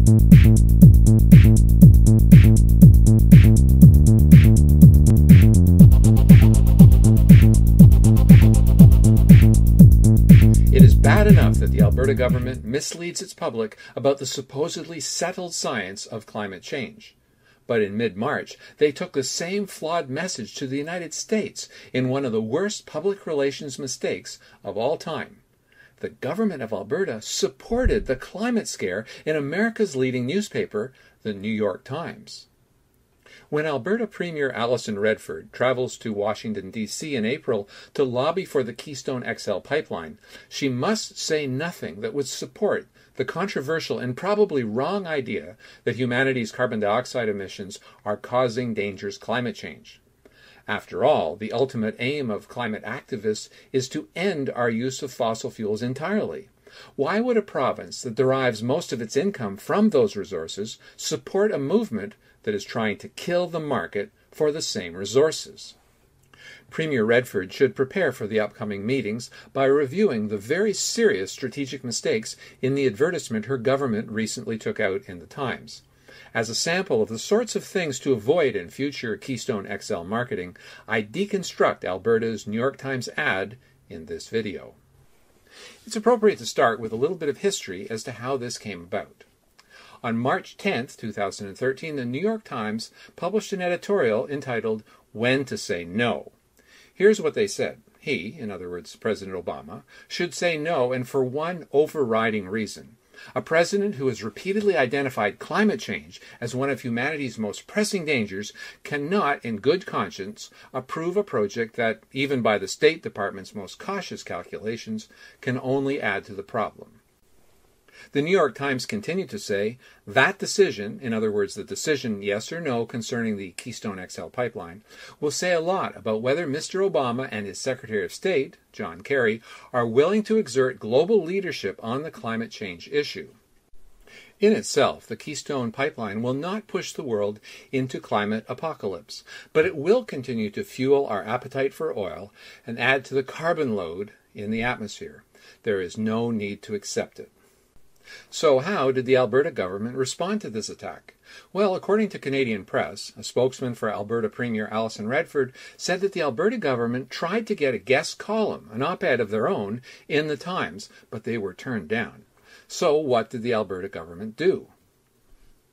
It is bad enough that the Alberta government misleads its public about the supposedly settled science of climate change. But in mid-March, they took the same flawed message to the United States in one of the worst public relations mistakes of all time. The Government of Alberta supported the climate scare in America's leading newspaper, the New York Times. When Alberta Premier Alison Redford travels to Washington, D.C. in April to lobby for the Keystone XL pipeline, she must say nothing that would support the controversial and probably wrong idea that humanity's carbon dioxide emissions are causing dangerous climate change. After all, the ultimate aim of climate activists is to end our use of fossil fuels entirely. Why would a province that derives most of its income from those resources support a movement that is trying to kill the market for the same resources? Premier Redford should prepare for the upcoming meetings by reviewing the very serious strategic mistakes in the advertisement her government recently took out in the Times. As a sample of the sorts of things to avoid in future Keystone XL marketing, I deconstruct Alberta's New York Times ad in this video. It's appropriate to start with a little bit of history as to how this came about. On March 10, 2013, the New York Times published an editorial entitled, "When to Say No." Here's what they said. He, in other words, President Obama, should say no, and for one overriding reason. A president who has repeatedly identified climate change as one of humanity's most pressing dangers cannot, in good conscience, approve a project that, even by the State Department's most cautious calculations, can only add to the problem. The New York Times continued to say, that decision, in other words, the decision yes or no concerning the Keystone XL pipeline, will say a lot about whether Mr. Obama and his Secretary of State, John Kerry, are willing to exert global leadership on the climate change issue. In itself, the Keystone pipeline will not push the world into climate apocalypse, but it will continue to fuel our appetite for oil and add to the carbon load in the atmosphere. There is no need to accept it. So how did the Alberta government respond to this attack? Well, according to Canadian press, a spokesman for Alberta Premier Alison Redford said that the Alberta government tried to get a guest column, an op-ed of their own, in the Times, but they were turned down. So what did the Alberta government do?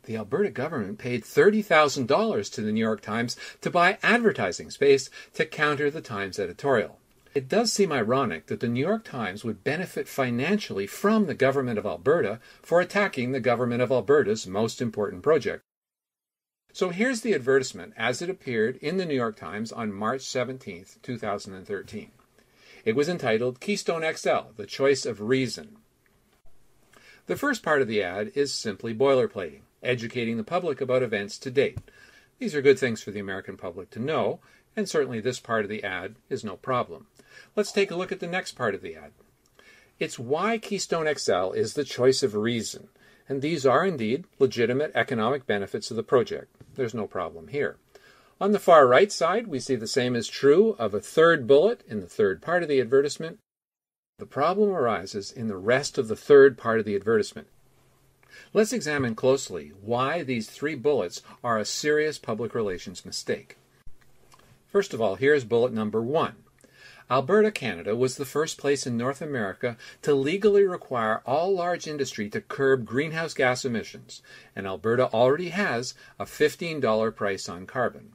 The Alberta government paid $30,000 to the New York Times to buy advertising space to counter the Times editorial. It does seem ironic that the New York Times would benefit financially from the Government of Alberta for attacking the Government of Alberta's most important project. So here's the advertisement as it appeared in the New York Times on March 17, 2013. It was entitled, "Keystone XL, the Choice of Reason." The first part of the ad is simply boilerplating, educating the public about events to date. These are good things for the American public to know, and certainly this part of the ad is no problem. Let's take a look at the next part of the ad. It's why Keystone XL is the choice of reason, and these are indeed legitimate economic benefits of the project. There's no problem here. On the far right side, we see the same is true of a third bullet in the third part of the advertisement. The problem arises in the rest of the third part of the advertisement. Let's examine closely why these three bullets are a serious public relations mistake. First of all, here's bullet number 1. Alberta, Canada was the first place in North America to legally require all large industry to curb greenhouse gas emissions, and Alberta already has a $15 price on carbon.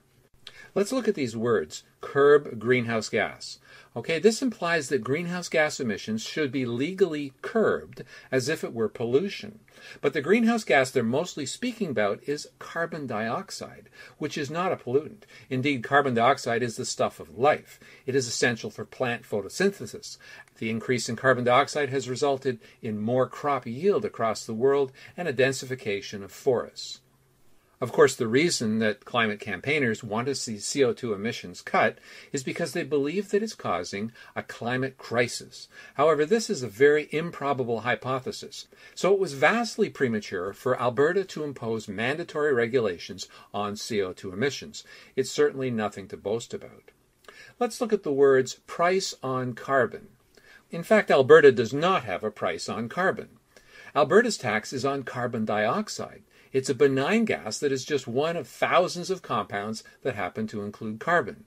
Let's look at these words, curb greenhouse gas. Okay, this implies that greenhouse gas emissions should be legally curbed as if it were pollution. But the greenhouse gas they're mostly speaking about is carbon dioxide, which is not a pollutant. Indeed, carbon dioxide is the stuff of life. It is essential for plant photosynthesis. The increase in carbon dioxide has resulted in more crop yield across the world and a densification of forests. Of course, the reason that climate campaigners want to see CO2 emissions cut is because they believe that it's causing a climate crisis. However, this is a very improbable hypothesis, so it was vastly premature for Alberta to impose mandatory regulations on CO2 emissions. It's certainly nothing to boast about. Let's look at the words price on carbon. In fact, Alberta does not have a price on carbon. Alberta's tax is on carbon dioxide. It's a benign gas that is just one of thousands of compounds that happen to include carbon.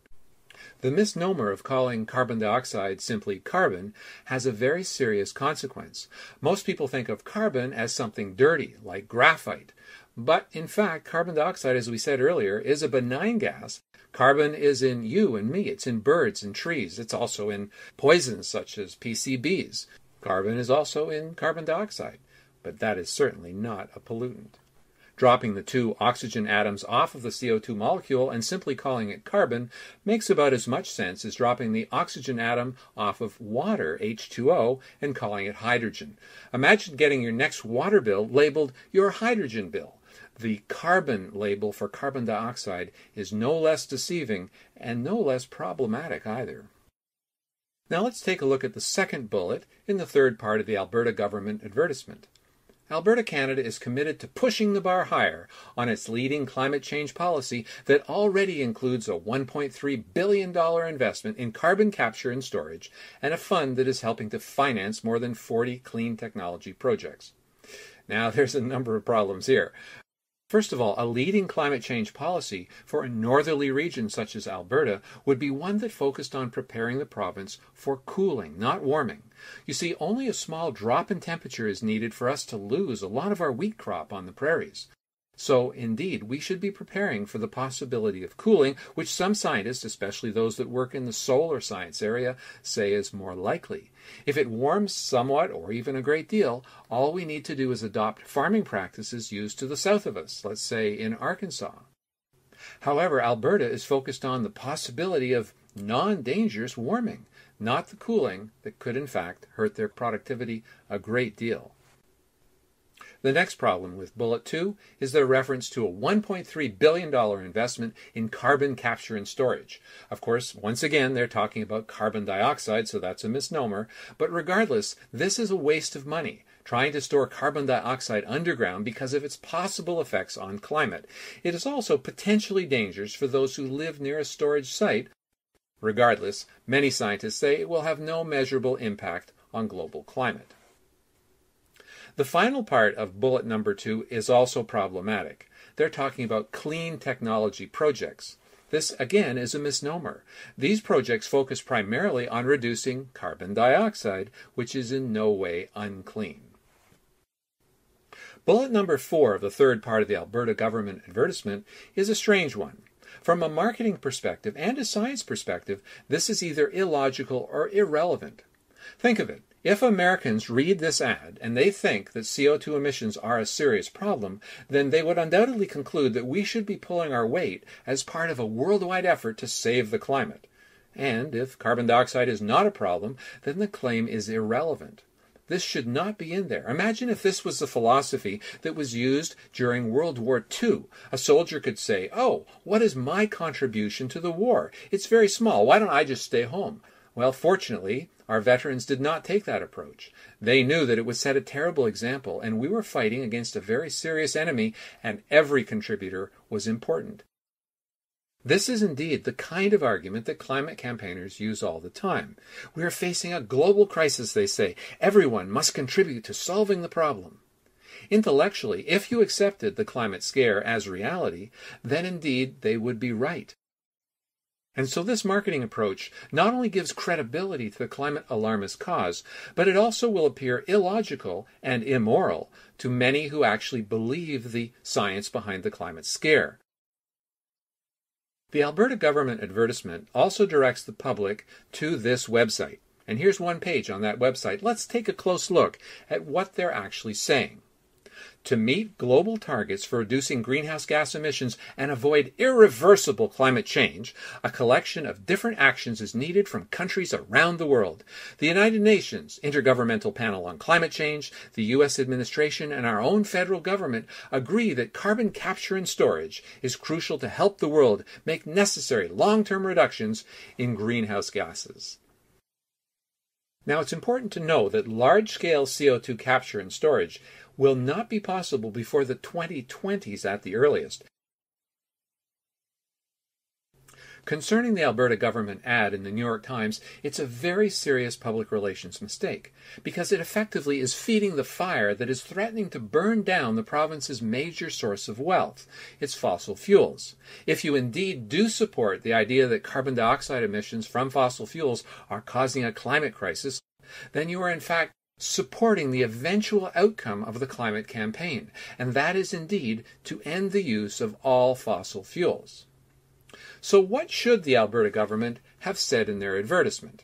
The misnomer of calling carbon dioxide simply carbon has a very serious consequence. Most people think of carbon as something dirty, like graphite. But in fact, carbon dioxide, as we said earlier, is a benign gas. Carbon is in you and me. It's in birds and trees. It's also in poisons such as PCBs. Carbon is also in carbon dioxide, but that is certainly not a pollutant. Dropping the two oxygen atoms off of the CO2 molecule and simply calling it carbon makes about as much sense as dropping the oxygen atom off of water, H2O, and calling it hydrogen. Imagine getting your next water bill labeled your hydrogen bill. The carbon label for carbon dioxide is no less deceiving and no less problematic either. Now let's take a look at the second bullet in the third part of the Alberta government advertisement. Alberta, Canada is committed to pushing the bar higher on its leading climate change policy that already includes a $1.3 billion investment in carbon capture and storage and a fund that is helping to finance more than 40 clean technology projects. Now there's a number of problems here. First of all, a leading climate change policy for a northerly region such as Alberta would be one that focused on preparing the province for cooling, not warming. You see, only a small drop in temperature is needed for us to lose a lot of our wheat crop on the prairies. So, indeed, we should be preparing for the possibility of cooling, which some scientists, especially those that work in the solar science area, say is more likely. If it warms somewhat or even a great deal, all we need to do is adopt farming practices used to the south of us, let's say in Arkansas. However, Alberta is focused on the possibility of non-dangerous warming, not the cooling that could in fact hurt their productivity a great deal. The next problem with Bullet 2 is their reference to a $1.3 billion investment in carbon capture and storage. Of course, once again, they're talking about carbon dioxide, so that's a misnomer. But regardless, this is a waste of money, trying to store carbon dioxide underground because of its possible effects on climate. It is also potentially dangerous for those who live near a storage site. Regardless, many scientists say it will have no measurable impact on global climate. The final part of bullet number 2 is also problematic. They're talking about clean technology projects. This, again, is a misnomer. These projects focus primarily on reducing carbon dioxide, which is in no way unclean. Bullet number 4 of the third part of the Alberta government advertisement is a strange one. From a marketing perspective and a science perspective, this is either illogical or irrelevant. Think of it. If Americans read this ad and they think that CO2 emissions are a serious problem, then they would undoubtedly conclude that we should be pulling our weight as part of a worldwide effort to save the climate. And if carbon dioxide is not a problem, then the claim is irrelevant. This should not be in there. Imagine if this was the philosophy that was used during World War II. A soldier could say, "Oh, what is my contribution to the war? It's very small. Why don't I just stay home?" Well, fortunately, our veterans did not take that approach. They knew that it would set a terrible example, and we were fighting against a very serious enemy, and every contributor was important. This is indeed the kind of argument that climate campaigners use all the time. We are facing a global crisis, they say. Everyone must contribute to solving the problem. Intellectually, if you accepted the climate scare as reality, then indeed they would be right. And so this marketing approach not only gives credibility to the climate alarmist cause, but it also will appear illogical and immoral to many who actually believe the science behind the climate scare. The Alberta government advertisement also directs the public to this website. And here's one page on that website. Let's take a close look at what they're actually saying. To meet global targets for reducing greenhouse gas emissions and avoid irreversible climate change, a collection of different actions is needed from countries around the world. The United Nations Intergovernmental Panel on Climate Change, the U.S. administration, and our own federal government agree that carbon capture and storage is crucial to help the world make necessary long-term reductions in greenhouse gases. Now, it's important to know that large-scale CO2 capture and storage will not be possible before the 2020s at the earliest. Concerning the Alberta government ad in the New York Times, it's a very serious public relations mistake, because it effectively is feeding the fire that is threatening to burn down the province's major source of wealth, its fossil fuels. If you indeed do support the idea that carbon dioxide emissions from fossil fuels are causing a climate crisis, then you are in fact supporting the eventual outcome of the climate campaign, and that is indeed to end the use of all fossil fuels. So what should the Alberta government have said in their advertisement?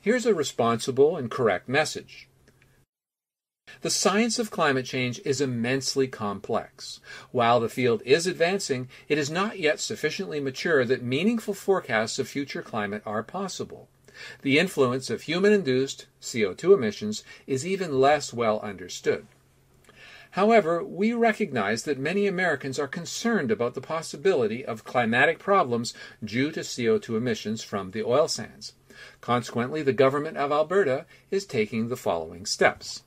Here's a responsible and correct message. The science of climate change is immensely complex. While the field is advancing, it is not yet sufficiently mature that meaningful forecasts of future climate are possible. The influence of human-induced CO2 emissions is even less well understood. However, we recognize that many Americans are concerned about the possibility of climatic problems due to CO2 emissions from the oil sands. Consequently, the Government of Alberta is taking the following steps.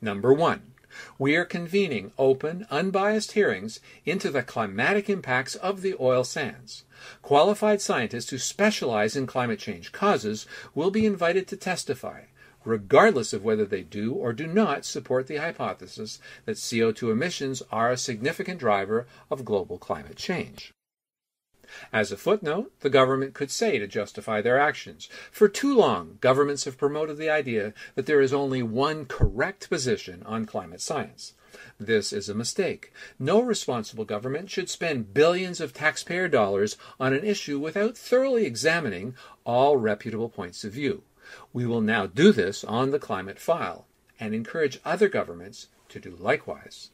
Number 1. We are convening open, unbiased hearings into the climatic impacts of the oil sands. Qualified scientists who specialize in climate change causes will be invited to testify, regardless of whether they do or do not support the hypothesis that CO2 emissions are a significant driver of global climate change. As a footnote, the government could say to justify their actions, for too long, governments have promoted the idea that there is only one correct position on climate science. This is a mistake. No responsible government should spend billions of taxpayer dollars on an issue without thoroughly examining all reputable points of view. We will now do this on the climate file and encourage other governments to do likewise.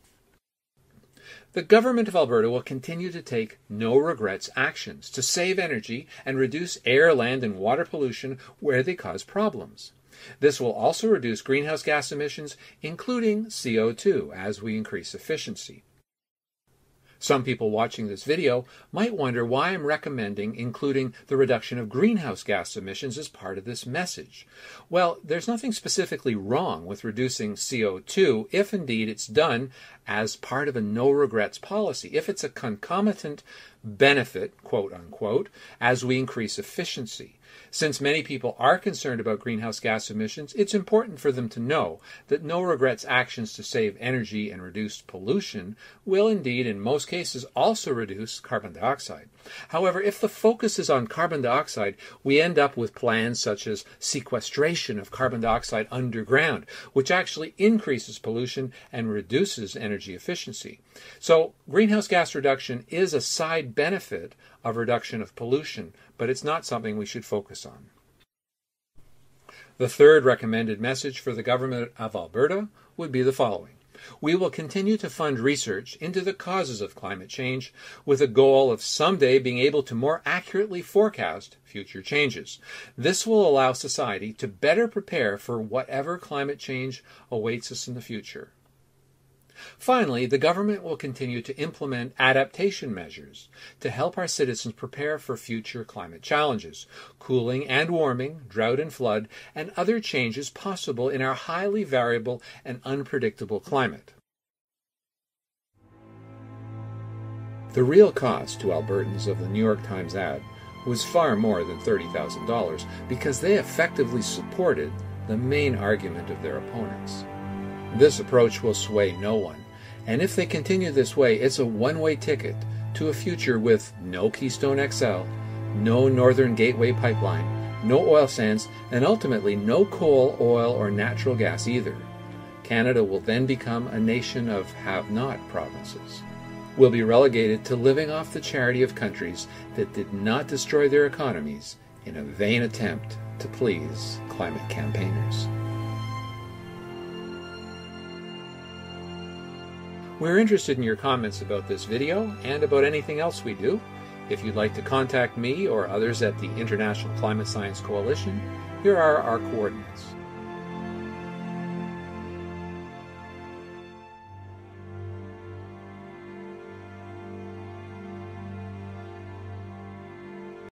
The Government of Alberta will continue to take no-regrets actions to save energy and reduce air, land, and water pollution where they cause problems. This will also reduce greenhouse gas emissions, including CO2, as we increase efficiency. Some people watching this video might wonder why I'm recommending including the reduction of greenhouse gas emissions as part of this message. Well, there's nothing specifically wrong with reducing CO2 if indeed it's done as part of a no-regrets policy, if it's a concomitant benefit, quote unquote, as we increase efficiency. Since many people are concerned about greenhouse gas emissions, it's important for them to know that no-regrets actions to save energy and reduce pollution will indeed, in most cases, also reduce carbon dioxide. However, if the focus is on carbon dioxide, we end up with plans such as sequestration of carbon dioxide underground, which actually increases pollution and reduces energy efficiency. So, greenhouse gas reduction is a side benefit of reduction of pollution, but it's not something we should focus on. The third recommended message for the Government of Alberta would be the following. We will continue to fund research into the causes of climate change with a goal of someday being able to more accurately forecast future changes. This will allow society to better prepare for whatever climate change awaits us in the future. Finally, the government will continue to implement adaptation measures to help our citizens prepare for future climate challenges, cooling and warming, drought and flood, and other changes possible in our highly variable and unpredictable climate. The real cost to Albertans of the New York Times ad was far more than $30,000 because they effectively supported the main argument of their opponents. This approach will sway no one, and if they continue this way, it's a one-way ticket to a future with no Keystone XL, no Northern Gateway pipeline, no oil sands, and ultimately no coal, oil, or natural gas either. Canada will then become a nation of have-not provinces. We'll be relegated to living off the charity of countries that did not destroy their economies in a vain attempt to please climate campaigners. We're interested in your comments about this video and about anything else we do. If you'd like to contact me or others at the International Climate Science Coalition, here are our coordinates.